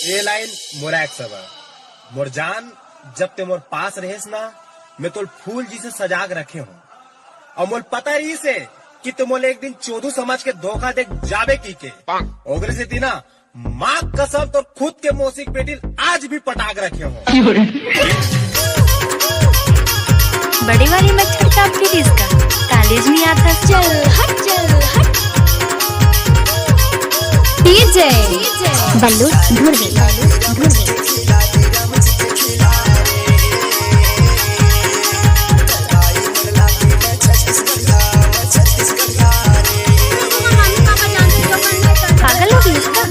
ये लाइन मोरा एक सब मोर जान जब ते मोर पास रहेस ना मैं तो फूल जी से सजाग रखे हूँ और मोल पता रही से कि तुम मोले एक दिन चौधू समाज के धोखा देख जावे की के ओगरे से तीना माँ कसम तो खुद के मौसिक बेटी आज भी पटाक रखे हूँ। बड़ी वाली मच्छर का फिर इसका कॉलेज में आता चल हट डीजे बल्लू धुरवी पागल हो गई इसका।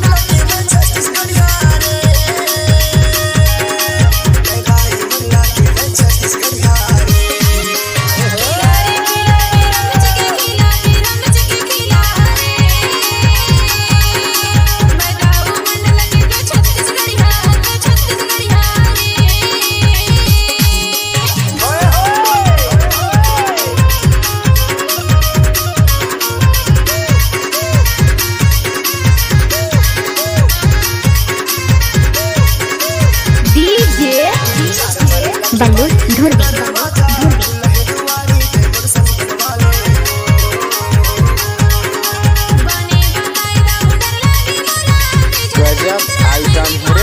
बल्लू धुरवी गजब आइटम है।